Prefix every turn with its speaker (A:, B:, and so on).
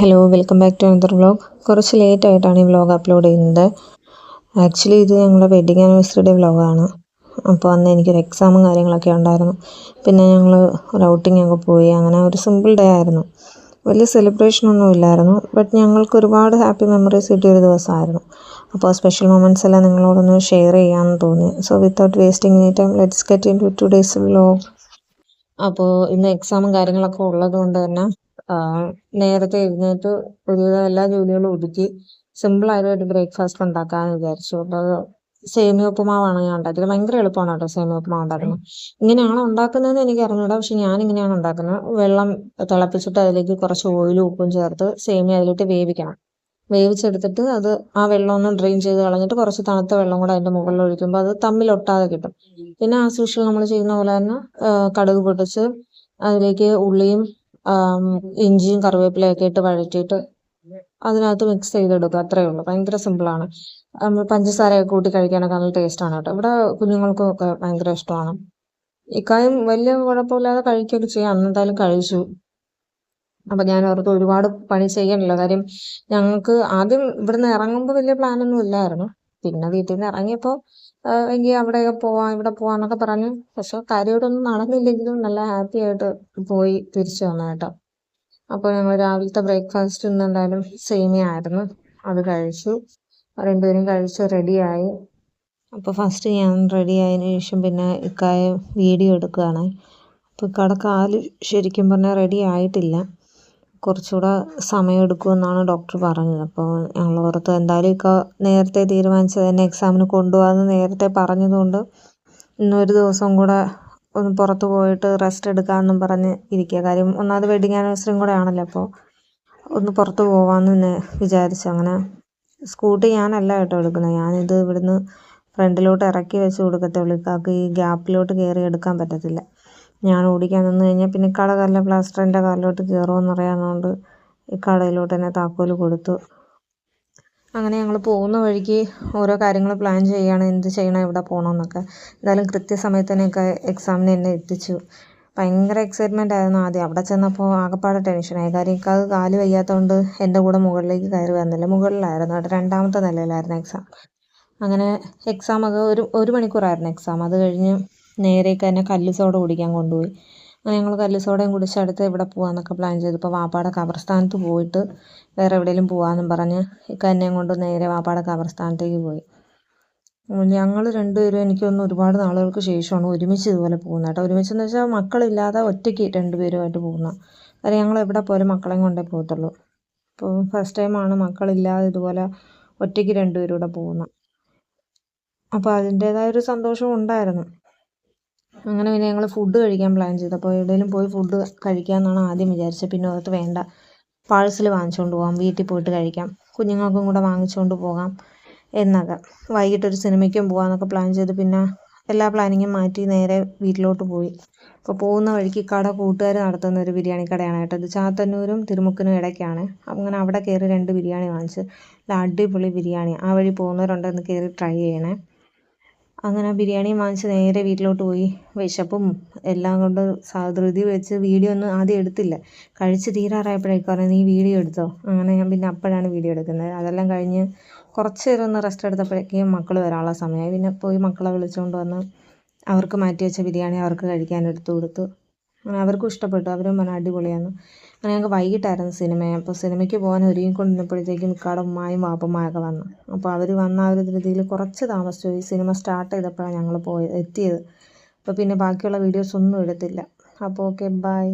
A: Hello welcome back to another vlog. കുറച്ച് late ആയിട്ടാണ് ഈ വ്ളോഗ് അപ്ലോഡ് ചെയ്യുന്നത്. ആക്ച്വലി ഇത് ഞങ്ങളുടെ വെഡ്ഡിങ് ആനിവേഴ്സറിയുടെ വ്ളോഗാണ്. അപ്പോൾ അന്ന് എനിക്കൊരു എക്സാമും കാര്യങ്ങളൊക്കെ ഉണ്ടായിരുന്നു. പിന്നെ ഞങ്ങൾ ഒരു ഔട്ടിംഗ് ഒക്കെ പോയി. അങ്ങനെ ഒരു സിമ്പിൾ ഡേ ആയിരുന്നു. വലിയ സെലിബ്രേഷനൊന്നും ഇല്ലായിരുന്നു. ബട്ട് ഞങ്ങൾക്ക് ഒരുപാട് ഹാപ്പി മെമ്മറീസ് കിട്ടിയൊരു ദിവസമായിരുന്നു. അപ്പോൾ സ്പെഷ്യൽ മൊമെൻറ്റ്സ് എല്ലാം നിങ്ങളോടൊന്ന് ഷെയർ ചെയ്യാമെന്ന് തോന്നി. So without wasting any time let's get into today's vlog. അപ്പോൾ ഇന്ന് എക്സാമും കാര്യങ്ങളൊക്കെ ഉള്ളത് കൊണ്ട് തന്നെ നേരത്തെ എഴുന്നേറ്റ് ഒരുവിധം എല്ലാ ജോലികളും ഒതുക്കി സിമ്പിളായിട്ട് ഒരു ബ്രേക്ക്ഫാസ്റ്റ് ഉണ്ടാക്കാമെന്ന് വിചാരിച്ചു. അപ്പോൾ സേമിയ ഉപ്പുമാവാണ് ഞാൻ ഉണ്ടാക്കിയത്. ഭയങ്കര എളുപ്പമാണ് കേട്ടോ സേമിയ ഉപ്പുമാവ് ഉണ്ടാക്കുന്നത്. ഇങ്ങനെയാണ് ഉണ്ടാക്കുന്നതെന്ന് എനിക്ക് അറിഞ്ഞൂടാ, പക്ഷെ ഞാനിങ്ങനെയാണ് ഉണ്ടാക്കുന്നത്. വെള്ളം തിളപ്പിച്ചിട്ട് അതിലേക്ക് കുറച്ച് ഓയിലും ഉപ്പും ചേർത്ത് സേമിയ അതിലിട്ട് വേവിക്കണം. വേവിച്ചെടുത്തിട്ട് അത് ആ വെള്ളം ഒന്ന് ഡ്രെയിൻ ചെയ്ത് കളഞ്ഞിട്ട് കുറച്ച് തണുത്ത വെള്ളം കൂടെ അതിൻ്റെ മുകളിൽ ഒഴിക്കുമ്പോൾ അത് തമ്മിലൊട്ടാതെ കിട്ടും. പിന്നെ ആസ് യൂഷ്വൽ നമ്മൾ ചെയ്യുന്ന പോലെ തന്നെ കടുക് പൊട്ടിച്ച് അതിലേക്ക് ഉള്ളിയും ഇഞ്ചിയും കറിവേപ്പിലയൊക്കെ ഇട്ട് വഴറ്റിയിട്ട് അതിനകത്ത് മിക്സ് ചെയ്തെടുക്കുക. അത്രയേ ഉള്ളൂ. ഭയങ്കര സിമ്പിളാണ്. പഞ്ചസാരയൊക്കെ കൂട്ടി കഴിക്കാനൊക്കെ നല്ല ടേസ്റ്റാണ് കേട്ടോ. ഇവിടെ കുഞ്ഞുങ്ങൾക്കും ഒക്കെ ഭയങ്കര ഇഷ്ടമാണ്. ഇക്കായും വലിയ കുഴപ്പമില്ലാതെ കഴിക്കുകയൊക്കെ ചെയ്യാം. അന്ന് എന്തായാലും കഴിച്ചു. അപ്പം ഞാൻ ഓർത്ത് ഒരുപാട് പണി ചെയ്യണല്ലോ. കാര്യം ഞങ്ങൾക്ക് ആദ്യം ഇവിടുന്ന് ഇറങ്ങുമ്പോൾ വലിയ പ്ലാനൊന്നും ഇല്ലായിരുന്നു. പിന്നെ വീട്ടിൽ നിന്ന് ഇറങ്ങിയപ്പോൾ എങ്കിൽ അവിടെയൊക്കെ പോവാം ഇവിടെ പോവാന്നൊക്കെ പറഞ്ഞു. പക്ഷെ കാര്യമായിട്ടൊന്നും നടന്നില്ലെങ്കിലും നല്ല ഹാപ്പി ആയിട്ട് പോയി തിരിച്ചു വന്നു കേട്ടോ. അപ്പോൾ ഞങ്ങൾ രാവിലത്തെ ബ്രേക്ക്ഫാസ്റ്റ് ഇന്ന് എന്തായാലും സേമിയ ആയിരുന്നു. അത് കഴിച്ചു. രണ്ടുപേരും കഴിച്ച് റെഡിയായി. അപ്പോൾ ഫസ്റ്റ് ഞാൻ റെഡി ആയതിനു ശേഷം പിന്നെ ഇക്കായ വീഡിയോ എടുക്കുകയാണ്. അപ്പോൾ ഇക്കയുടെ കാല് ശരിക്കും പറഞ്ഞാൽ റെഡി ആയിട്ടില്ല. കുറച്ചുകൂടെ സമയമെടുക്കുമെന്നാണ് ഡോക്ടർ പറഞ്ഞത്. അപ്പോൾ ഞങ്ങൾ ഓർത്ത് എന്തായാലും ഇക്ക നേരത്തെ തീരുമാനിച്ചത് തന്നെ എക്സാമിന് കൊണ്ടുപോകാമെന്ന് നേരത്തെ പറഞ്ഞതുകൊണ്ട് ഇന്നൊരു ദിവസം കൂടെ ഒന്ന് പുറത്ത് പോയിട്ട് റെസ്റ്റ് എടുക്കാമെന്നും പറഞ്ഞ് ഇരിക്കുക. കാര്യം ഒന്നാമത് വെഡ്ഡിങ് ആനിവേഴ്സറിയും കൂടെ ആണല്ലോ. അപ്പോൾ ഒന്ന് പുറത്ത് പോകാമെന്ന് വിചാരിച്ചു. അങ്ങനെ സ്കൂട്ടി ഞാനല്ല കേട്ടോ എടുക്കുന്നത്. ഞാനിത് ഇവിടുന്ന് ഫ്രണ്ടിലോട്ട് ഇറക്കി വെച്ച് കൊടുക്കത്തുള്ളൂ. ഇക്കാക്ക് ഈ ഗ്യാപ്പിലോട്ട് കയറി എടുക്കാൻ പറ്റത്തില്ല. ഞാൻ ഓടിക്കാൻ നിന്ന് കഴിഞ്ഞാൽ പിന്നെ ഇക്കയുടെ കാലിലെ പ്ലാസ്റ്റർ എൻ്റെ കാലിലോട്ട് കയറുമെന്ന് അറിയാവുന്നതുകൊണ്ട് ഇക്കടയിലോട്ട് തന്നെ താക്കോൽ കൊടുത്തു. അങ്ങനെ ഞങ്ങൾ പോകുന്ന വഴിക്ക് ഓരോ കാര്യങ്ങൾ പ്ലാൻ ചെയ്യുകയാണ്. എന്ത് ചെയ്യണം, എവിടെ പോകണമെന്നൊക്കെ. എന്തായാലും കൃത്യസമയത്ത് തന്നെയൊക്കെ എക്സാമിന് എന്നെ എത്തിച്ചു. ഭയങ്കര എക്സൈറ്റ്മെൻ്റ് ആയിരുന്നു ആദ്യം. അവിടെ ചെന്നപ്പോൾ ആകെപ്പാടെ ടെൻഷനായി. കാര്യം ഇക്കാക്ക് കാല് വയ്യാത്തതുകൊണ്ട് എൻ്റെ കൂടെ മുകളിലേക്ക് കയറി വന്നില്ല. മുകളിലായിരുന്നു കേട്ടോ, രണ്ടാമത്തെ നിലയിലായിരുന്നു എക്സാം. അങ്ങനെ എക്സാമൊക്കെ ഒരു മണിക്കൂറായിരുന്നു എക്സാം. അത് കഴിഞ്ഞ് നേരേക്ക് തന്നെ കല്ല് സോഡ കുടിക്കാൻ കൊണ്ടുപോയി. അങ്ങനെ ഞങ്ങൾ കല്ല് സോഡയും കുടിച്ചടുത്ത് ഇവിടെ പോകാമെന്നൊക്കെ പ്ലാൻ ചെയ്തപ്പോൾ വാപ്പാടെ ഖബർസ്ഥാനത്ത് പോയിട്ട് വേറെ എവിടെയെങ്കിലും പോകാമെന്നും പറഞ്ഞ് ഇക്ക എന്നെയും കൊണ്ട് നേരെ വാപ്പാടെ ഖബർസ്ഥാനത്തേക്ക് പോയി. ഞങ്ങൾ രണ്ടുപേരും എനിക്കൊന്ന് ഒരുപാട് നാളുകൾക്ക് ശേഷമാണ് ഒരുമിച്ച് ഇതുപോലെ പോകുന്നത് കേട്ടോ. ഒരുമിച്ചെന്ന് വെച്ചാൽ മക്കളില്ലാതെ ഒറ്റയ്ക്ക് രണ്ടുപേരുമായിട്ട് പോകുന്നത്. കാര്യം ഞങ്ങൾ എവിടെ പോലും മക്കളെയും കൊണ്ടേ പോകത്തുള്ളൂ. അപ്പോൾ ഫസ്റ്റ് ടൈമാണ് മക്കളില്ലാതെ ഇതുപോലെ ഒറ്റയ്ക്ക് രണ്ടുപേരും കൂടെ പോകുന്നത്. അപ്പോൾ അതിൻ്റേതായൊരു സന്തോഷവും ഉണ്ടായിരുന്നു. അങ്ങനെ പിന്നെ ഞങ്ങൾ ഫുഡ് കഴിക്കാൻ പ്ലാൻ ചെയ്തു. അപ്പോൾ എവിടെയെങ്കിലും പോയി ഫുഡ് കഴിക്കാമെന്നാണ് ആദ്യം വിചാരിച്ചത്. പിന്നെ ഓർത്ത് വേണ്ട, പാഴ്സൽ വാങ്ങിച്ചുകൊണ്ട് പോകാം, വീട്ടിൽ പോയിട്ട് കഴിക്കാം, കുഞ്ഞുങ്ങൾക്കും കൂടെ വാങ്ങിച്ചുകൊണ്ട് പോകാം എന്നൊക്കെ. വൈകിട്ടൊരു സിനിമയ്ക്കും പോകാമെന്നൊക്കെ പ്ലാൻ ചെയ്ത് പിന്നെ എല്ലാ പ്ലാനിങ്ങും മാറ്റി നേരെ വീട്ടിലോട്ട് പോയി. അപ്പോൾ പോകുന്ന വഴിക്ക് ഇക്കയുടെ കൂട്ടുകാർ നടത്തുന്ന ഒരു ബിരിയാണി കടയാണ് കേട്ടോ. ഇത് ചാത്തന്നൂരും തിരുമുക്കിനും ഇടയ്ക്കാണ്. അങ്ങനെ അവിടെ കയറി 2 ബിരിയാണി വാങ്ങിച്ച്. നല്ല അടിപൊളി ബിരിയാണി. ആ വഴി പോകുന്നവരുണ്ടെന്ന് കയറി ട്രൈ ചെയ്യണേ. അങ്ങനെ ബിരിയാണി വാങ്ങിച്ച് നേരെ വീട്ടിലോട്ട് പോയി. വിശപ്പും എല്ലാം കൊണ്ട് ധൃതി വെച്ച് വീഡിയോ ഒന്നും ആദ്യം എടുത്തില്ല. കഴിച്ച് തീരാറായപ്പോഴേക്കും പറഞ്ഞു, നീ വീഡിയോ എടുത്തോ. അങ്ങനെ ഞാൻ പിന്നെ അപ്പോഴാണ് വീഡിയോ എടുക്കുന്നത്. അതെല്ലാം കഴിഞ്ഞ് കുറച്ച് നേരം ഒന്ന് റെസ്റ്റ് എടുത്തപ്പോഴേക്കും മക്കൾ വരാനുള്ള സമയമായി. പിന്നെ പോയി മക്കളെ വിളിച്ചുകൊണ്ട് വന്ന് അവർക്ക് മാറ്റി വെച്ച ബിരിയാണി അവർക്ക് കഴിക്കാൻ എടുത്തു കൊടുത്തു. അങ്ങനെ അവർക്കും ഇഷ്ടപ്പെട്ടു. അവരും പറഞ്ഞു അടിപൊളിയാണ്. അങ്ങനെ ഞങ്ങൾക്ക് വൈകിട്ടായിരുന്നു സിനിമ. അപ്പോൾ സിനിമയ്ക്ക് പോകാൻ ഒരുങ്ങിക്കൊണ്ടിരുന്നപ്പോഴത്തേക്കും ഇക്കയുടെ ഉമ്മായും വാപ്പുമ്മയൊക്കെ വന്നു. അപ്പോൾ അവർ വന്ന ആ ഒരു ധൃതിയിൽ കുറച്ച് താമസിച്ചു പോയി. സിനിമ സ്റ്റാർട്ട് ചെയ്തപ്പോഴാണ് ഞങ്ങൾ എത്തിയത്. അപ്പോൾ പിന്നെ ബാക്കിയുള്ള വീഡിയോസ് ഒന്നും എടുത്തില്ല. അപ്പോൾ ഓക്കെ, ബൈ.